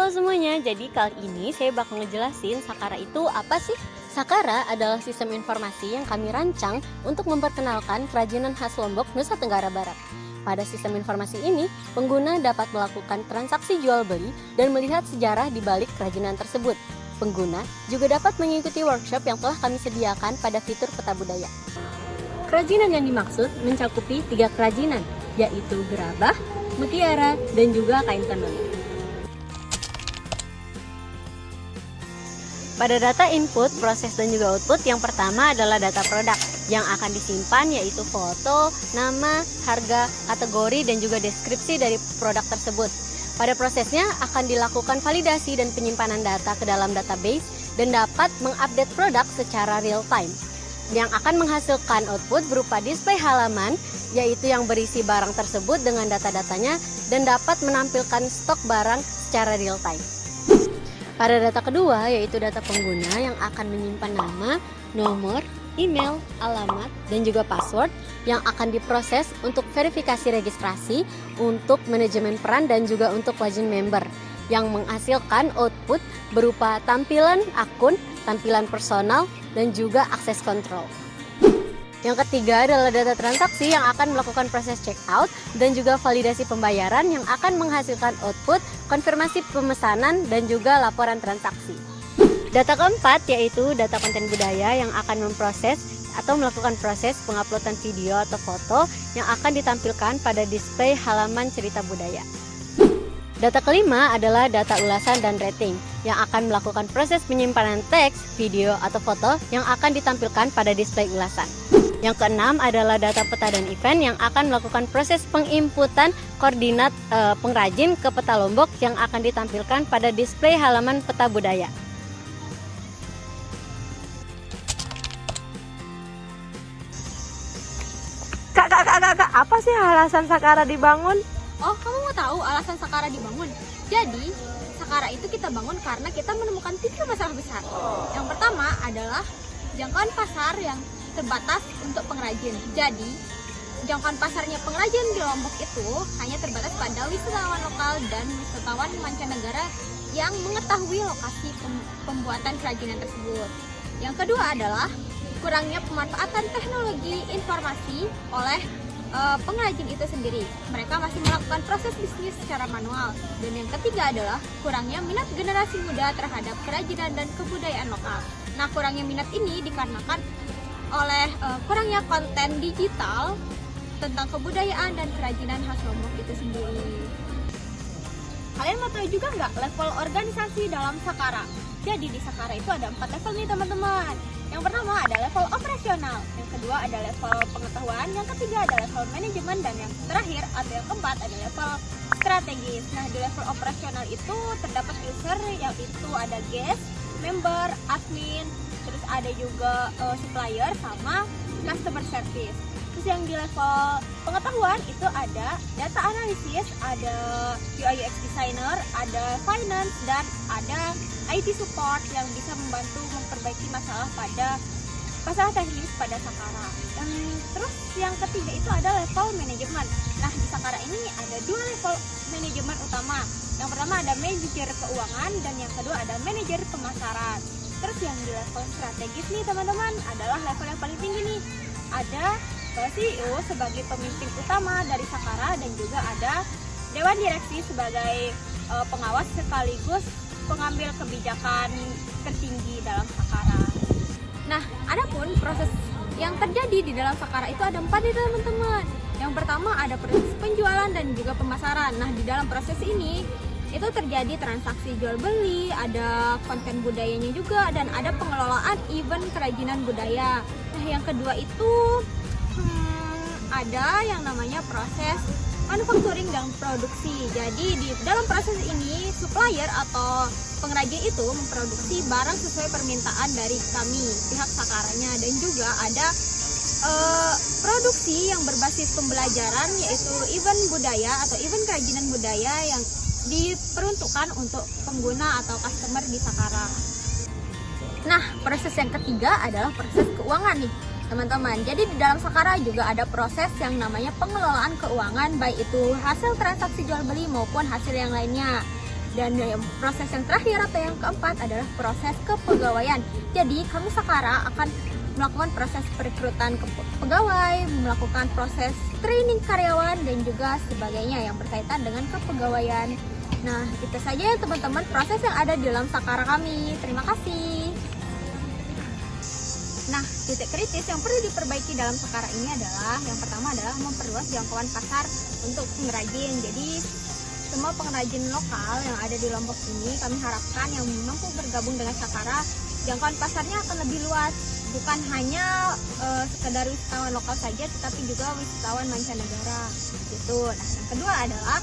Halo semuanya, jadi kali ini saya bakal ngejelasin Sakara itu apa sih? Sakara adalah sistem informasi yang kami rancang untuk memperkenalkan kerajinan khas Lombok, Nusa Tenggara Barat. Pada sistem informasi ini, pengguna dapat melakukan transaksi jual beli dan melihat sejarah di balik kerajinan tersebut. Pengguna juga dapat mengikuti workshop yang telah kami sediakan pada fitur peta budaya. Kerajinan yang dimaksud mencakupi 3 kerajinan, yaitu gerabah, mutiara, dan juga kain tenun. Pada data input, proses, dan juga output, yang pertama adalah data produk yang akan disimpan, yaitu foto, nama, harga, kategori, dan juga deskripsi dari produk tersebut. Pada prosesnya akan dilakukan validasi dan penyimpanan data ke dalam database dan dapat mengupdate produk secara real time. Yang akan menghasilkan output berupa display halaman, yaitu yang berisi barang tersebut dengan data-datanya dan dapat menampilkan stok barang secara real time. Pada data kedua, yaitu data pengguna yang akan menyimpan nama, nomor, email, alamat, dan juga password yang akan diproses untuk verifikasi registrasi, untuk manajemen peran, dan juga untuk login member yang menghasilkan output berupa tampilan akun, tampilan personal, dan juga akses kontrol. Yang ketiga adalah data transaksi yang akan melakukan proses checkout dan juga validasi pembayaran yang akan menghasilkan output, konfirmasi pemesanan, dan juga laporan transaksi. Data keempat yaitu data konten budaya yang akan memproses atau melakukan proses penguploadan video atau foto yang akan ditampilkan pada display halaman cerita budaya. Data kelima adalah data ulasan dan rating yang akan melakukan proses penyimpanan teks, video, atau foto yang akan ditampilkan pada display ulasan. Yang keenam adalah data peta dan event yang akan melakukan proses penginputan koordinat pengrajin ke peta Lombok yang akan ditampilkan pada display halaman peta budaya. Kak, apa sih alasan Sakara dibangun? Oh, kamu mau tahu alasan Sakara dibangun? Jadi, Sakara itu kita bangun karena kita menemukan 3 masalah besar. Yang pertama adalah jangkauan pasar yang terbatas untuk pengrajin. Jadi, jangkauan pasarnya pengrajin di Lombok itu hanya terbatas pada wisatawan lokal dan wisatawan mancanegara yang mengetahui lokasi pembuatan kerajinan tersebut. Yang kedua adalah kurangnya pemanfaatan teknologi informasi oleh pengrajin itu sendiri. Mereka masih melakukan proses bisnis secara manual. Dan yang ketiga adalah kurangnya minat generasi muda terhadap kerajinan dan kebudayaan lokal. Nah, kurangnya minat ini dikarenakan oleh kurangnya konten digital tentang kebudayaan dan kerajinan khas Lombok itu sendiri. Kalian mau tahu juga nggak level organisasi dalam Sakara? Jadi di Sakara itu ada 4 level nih teman-teman. Yang pertama ada level operasional, yang kedua ada level pengetahuan, yang ketiga ada level manajemen, dan yang terakhir atau yang keempat ada level strategis. Nah, di level operasional itu terdapat user, yaitu ada guest, member, admin, terus ada juga supplier sama customer service. Terus yang di level pengetahuan itu ada data analisis, ada UI UX designer, ada finance, dan ada IT support yang bisa membantu memperbaiki masalah teknis pada Sakara. Dan terus yang ketiga itu ada level manajemen. Nah, di Sakara ini ada 2 level manajemen utama. Yang pertama ada manajer keuangan dan yang kedua ada manajer pemasaran. Terus yang di level strategis nih teman-teman adalah level yang paling tinggi nih. Ada CEO sebagai pemimpin utama dari Sakara dan juga ada Dewan Direksi sebagai pengawas sekaligus pengambil kebijakan tertinggi dalam Sakara. Nah, adapun proses yang terjadi di dalam Sakara itu ada 4 nih teman-teman. Yang pertama ada proses penjualan dan juga pemasaran. Nah, di dalam proses ini itu terjadi transaksi jual beli, ada konten budayanya juga, dan ada pengelolaan event kerajinan budaya. Nah, yang kedua itu ada yang namanya proses manufacturing dan produksi. Jadi di dalam proses ini supplier atau pengrajin itu memproduksi barang sesuai permintaan dari kami pihak Sakaranya, dan juga ada produksi yang berbasis pembelajaran, yaitu event budaya atau event kerajinan budaya yang diperuntukkan untuk pengguna atau customer di Sakara. Nah, proses yang ketiga adalah proses keuangan nih teman-teman. Jadi di dalam Sakara juga ada proses yang namanya pengelolaan keuangan, baik itu hasil transaksi jual beli maupun hasil yang lainnya. Dan yang proses yang terakhir atau yang keempat adalah proses kepegawaian. Jadi kami Sakara akan melakukan proses perekrutan pegawai, melakukan proses training karyawan dan juga sebagainya yang berkaitan dengan kepegawaian. Nah, itu saja ya teman-teman proses yang ada di dalam Sakara kami. Terima kasih. Nah, titik kritis yang perlu diperbaiki dalam Sakara ini adalah yang pertama adalah memperluas jangkauan pasar untuk pengrajin. Jadi semua pengrajin lokal yang ada di Lombok ini kami harapkan yang mampu bergabung dengan Sakara, jangkauan pasarnya akan lebih luas, bukan hanya sekedar wisatawan lokal saja, tetapi juga wisatawan mancanegara gitu. Nah, yang kedua adalah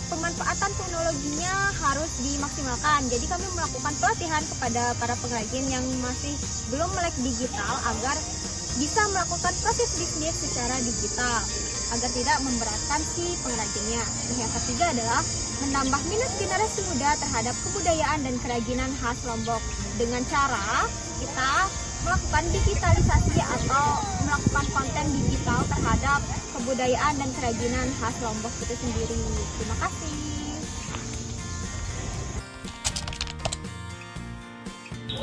pemanfaatan teknologinya harus dimaksimalkan. Jadi kami melakukan pelatihan kepada para pengrajin yang masih belum melek digital agar bisa melakukan proses bisnis secara digital agar tidak memberatkan si pengrajinnya. Nah, yang ketiga adalah menambah minat generasi muda terhadap kebudayaan dan kerajinan khas Lombok dengan cara kita melakukan digitalisasi atau melakukan konten digital terhadap kebudayaan dan kerajinan khas Lombok itu sendiri. Terima kasih.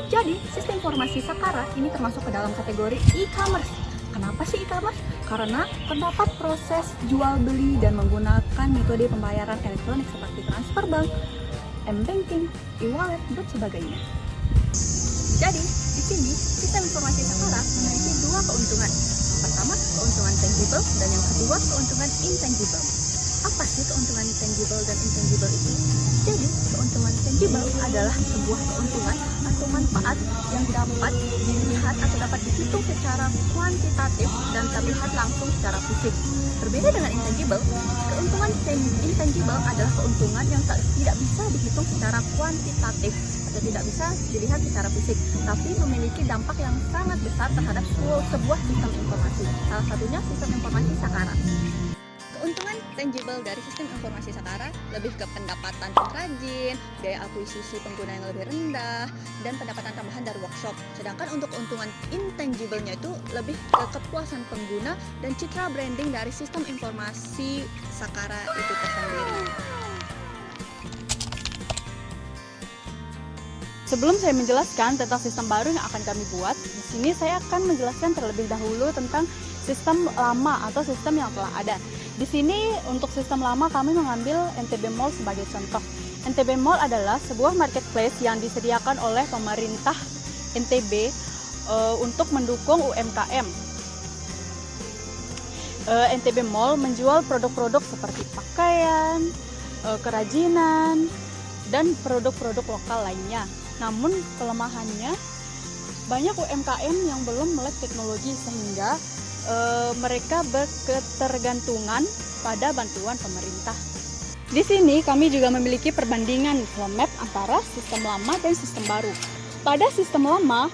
Jadi, sistem informasi Sakara ini termasuk ke dalam kategori e-commerce. Kenapa sih e-commerce? Karena terdapat proses jual beli dan menggunakan metode pembayaran elektronik seperti transfer bank, m-banking, e-wallet, dan sebagainya. Jadi, di sini sistem informasi Sakara memiliki dua keuntungan. Yang pertama, keuntungan tangible, dan yang kedua, keuntungan intangible. Apa sih keuntungan tangible dan intangible itu? Jadi, keuntungan tangible adalah sebuah keuntungan atau manfaat yang dapat dilihat atau dapat dihitung secara kuantitatif dan terlihat langsung secara fisik. Berbeda dengan intangible, keuntungan intangible adalah keuntungan yang tidak bisa dihitung secara kuantitatif atau tidak bisa dilihat secara fisik, tapi memiliki dampak yang sangat besar terhadap sebuah sistem informasi. Salah satunya sistem informasi Sakara. Keuntungan tangible dari sistem informasi Sakara lebih ke pendapatan pengrajin, biaya akuisisi pengguna yang lebih rendah, dan pendapatan tambahan dari workshop. Sedangkan untuk keuntungan intangible-nya itu lebih ke kepuasan pengguna dan citra branding dari sistem informasi Sakara itu tersendiri. Sebelum saya menjelaskan tentang sistem baru yang akan kami buat, di sini saya akan menjelaskan terlebih dahulu tentang sistem lama atau sistem yang telah ada. Di sini untuk sistem lama kami mengambil NTB Mall sebagai contoh. NTB Mall adalah sebuah marketplace yang disediakan oleh pemerintah NTB untuk mendukung UMKM. NTB Mall menjual produk-produk seperti pakaian, kerajinan, dan produk-produk lokal lainnya. Namun kelemahannya banyak UMKM yang belum melek teknologi sehingga mereka berketergantungan pada bantuan pemerintah. Di sini kami juga memiliki perbandingan flow map antara sistem lama dan sistem baru. Pada sistem lama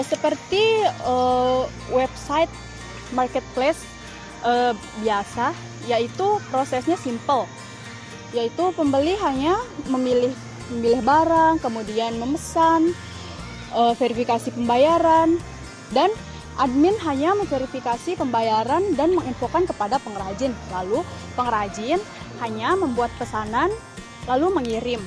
seperti website marketplace biasa, yaitu prosesnya simple, yaitu pembeli hanya memilih barang, kemudian memesan, verifikasi pembayaran, dan admin hanya memverifikasi pembayaran dan menginfokan kepada pengrajin. Lalu pengrajin hanya membuat pesanan lalu mengirim.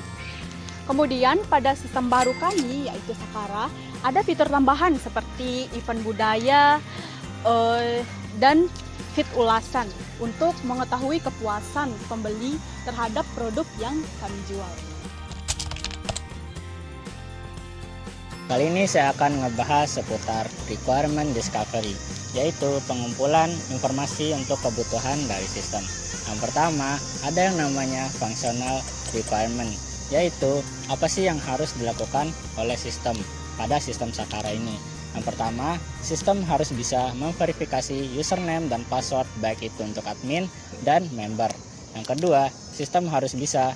Kemudian pada sistem baru kami yaitu Sakara, ada fitur tambahan seperti event budaya dan feed ulasan untuk mengetahui kepuasan pembeli terhadap produk yang kami jual. Kali ini saya akan ngebahas seputar requirement discovery, yaitu pengumpulan informasi untuk kebutuhan dari sistem. Yang pertama, ada yang namanya functional requirement, yaitu apa sih yang harus dilakukan oleh sistem pada sistem Sakara ini. Yang pertama, sistem harus bisa memverifikasi username dan password baik itu untuk admin dan member. Yang kedua, sistem harus bisa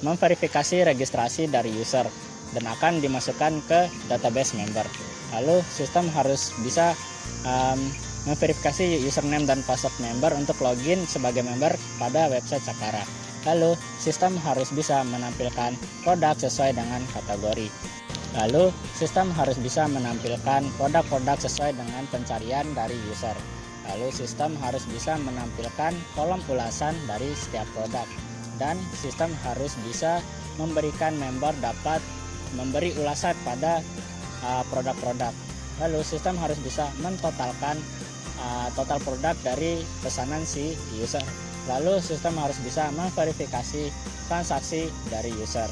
memverifikasi registrasi dari user dan akan dimasukkan ke database member. Lalu sistem harus bisa memverifikasi username dan password member untuk login sebagai member pada website Sakara. Lalu sistem harus bisa menampilkan produk sesuai dengan kategori. Lalu sistem harus bisa menampilkan produk-produk sesuai dengan pencarian dari user. Lalu sistem harus bisa menampilkan kolom ulasan dari setiap produk. dan sistem harus bisa memberikan member dapat memberi ulasan pada produk-produk. Lalu sistem harus bisa mentotalkan total produk dari pesanan si user. Lalu sistem harus bisa memverifikasi transaksi dari user.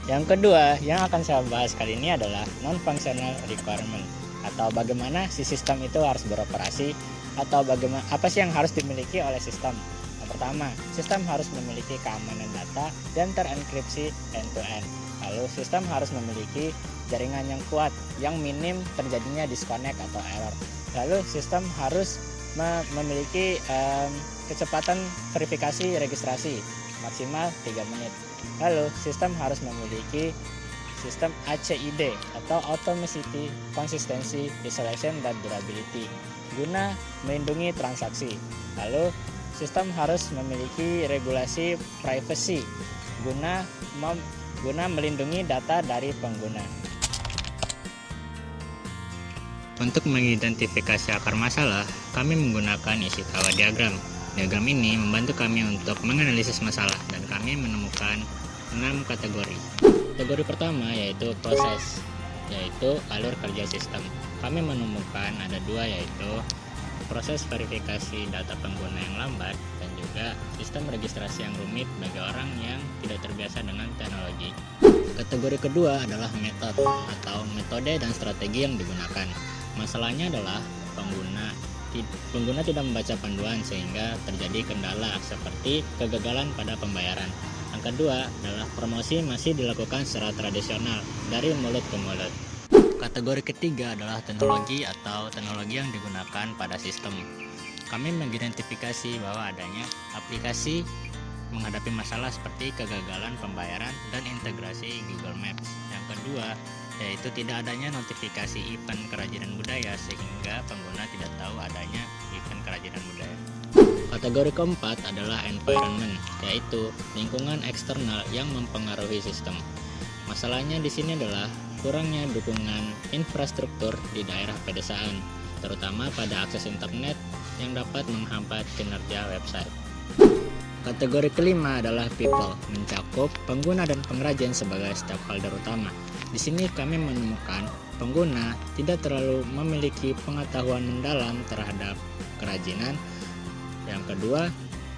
Yang kedua yang akan saya bahas kali ini adalah non-functional requirement, atau bagaimana si sistem itu harus beroperasi, atau bagaimana apa sih yang harus dimiliki oleh sistem. Yang pertama, sistem harus memiliki keamanan data dan terenkripsi end-to-end. Lalu sistem harus memiliki jaringan yang kuat, yang minim terjadinya disconnect atau error. Lalu sistem harus memiliki kecepatan verifikasi registrasi maksimal 3 menit. Lalu sistem harus memiliki sistem ACID atau Automaticity, Consistency, Isolation, dan Durability guna melindungi transaksi. Lalu sistem harus memiliki regulasi privacy guna melindungi data dari pengguna. Untuk mengidentifikasi akar masalah, kami menggunakan Ishikawa diagram. Diagram ini membantu kami untuk menganalisis masalah dan kami menemukan 6 kategori. Kategori pertama yaitu proses, yaitu alur kerja sistem. Kami menemukan ada 2, yaitu proses verifikasi data pengguna yang lambat dan juga sistem registrasi yang rumit bagi orang yang tidak terbiasa dengan teknologi. Kategori kedua adalah metode dan strategi yang digunakan. Masalahnya adalah pengguna tidak membaca panduan sehingga terjadi kendala seperti kegagalan pada pembayaran. Yang kedua adalah promosi masih dilakukan secara tradisional dari mulut ke mulut. Kategori ketiga adalah teknologi atau teknologi yang digunakan pada sistem. Kami mengidentifikasi bahwa adanya aplikasi menghadapi masalah seperti kegagalan pembayaran dan integrasi Google Maps. Yang kedua yaitu tidak adanya notifikasi event kerajinan budaya sehingga pengguna tidak tahu adanya event kerajinan budaya. Kategori keempat adalah environment, yaitu lingkungan eksternal yang mempengaruhi sistem. Masalahnya di sini adalah kurangnya dukungan infrastruktur di daerah pedesaan, terutama pada akses internet yang dapat menghambat kinerja website. Kategori kelima adalah people, mencakup pengguna dan pengrajin sebagai stakeholder utama. Di sini kami menemukan pengguna tidak terlalu memiliki pengetahuan mendalam terhadap kerajinan. Yang kedua,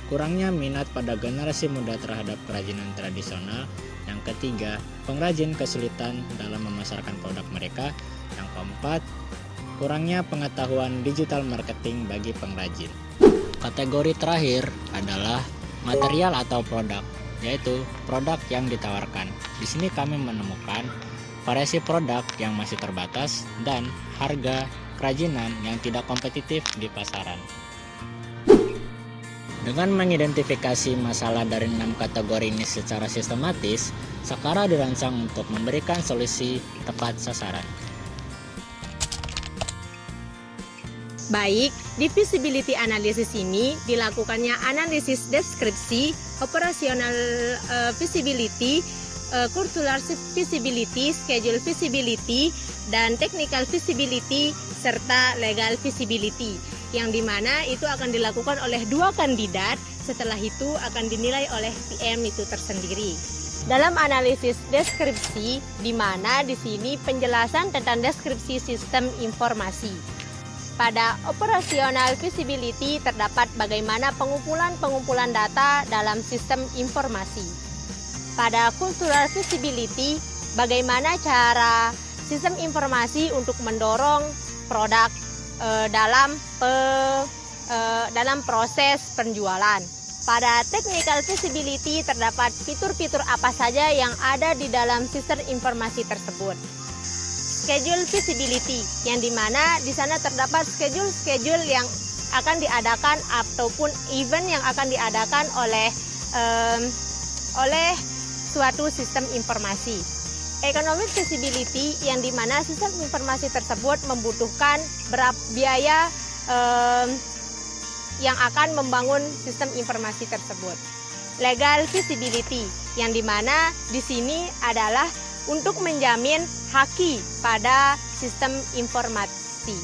kurangnya minat pada generasi muda terhadap kerajinan tradisional. Yang ketiga, pengrajin kesulitan dalam memasarkan produk mereka. Yang keempat, kurangnya pengetahuan digital marketing bagi pengrajin. Kategori terakhir adalah material atau produk, yaitu produk yang ditawarkan. Di sini kami menemukan variasi produk yang masih terbatas dan harga kerajinan yang tidak kompetitif di pasaran. Dengan mengidentifikasi masalah dari 6 kategori ini secara sistematis, Sakara dirancang untuk memberikan solusi tepat sasaran. Baik, di feasibility analysis ini dilakukannya analisis deskripsi, operasional feasibility, curricular feasibility, schedule feasibility, dan technical feasibility, serta legal feasibility, yang dimana itu akan dilakukan oleh 2 kandidat, setelah itu akan dinilai oleh PM itu tersendiri. Dalam analisis deskripsi, di mana di sini penjelasan tentang deskripsi sistem informasi. Pada operasional feasibility terdapat bagaimana pengumpulan data dalam sistem informasi. Pada cultural feasibility, bagaimana cara sistem informasi untuk mendorong produk dalam proses penjualan. Pada technical feasibility terdapat fitur-fitur apa saja yang ada di dalam sistem informasi tersebut. Schedule feasibility, yang dimana di sana terdapat schedule yang akan diadakan ataupun event yang akan diadakan oleh suatu sistem informasi. Economic feasibility, yang dimana sistem informasi tersebut membutuhkan biaya yang akan membangun sistem informasi tersebut. Legal feasibility, yang dimana di sini adalah untuk menjamin haki pada sistem informasi.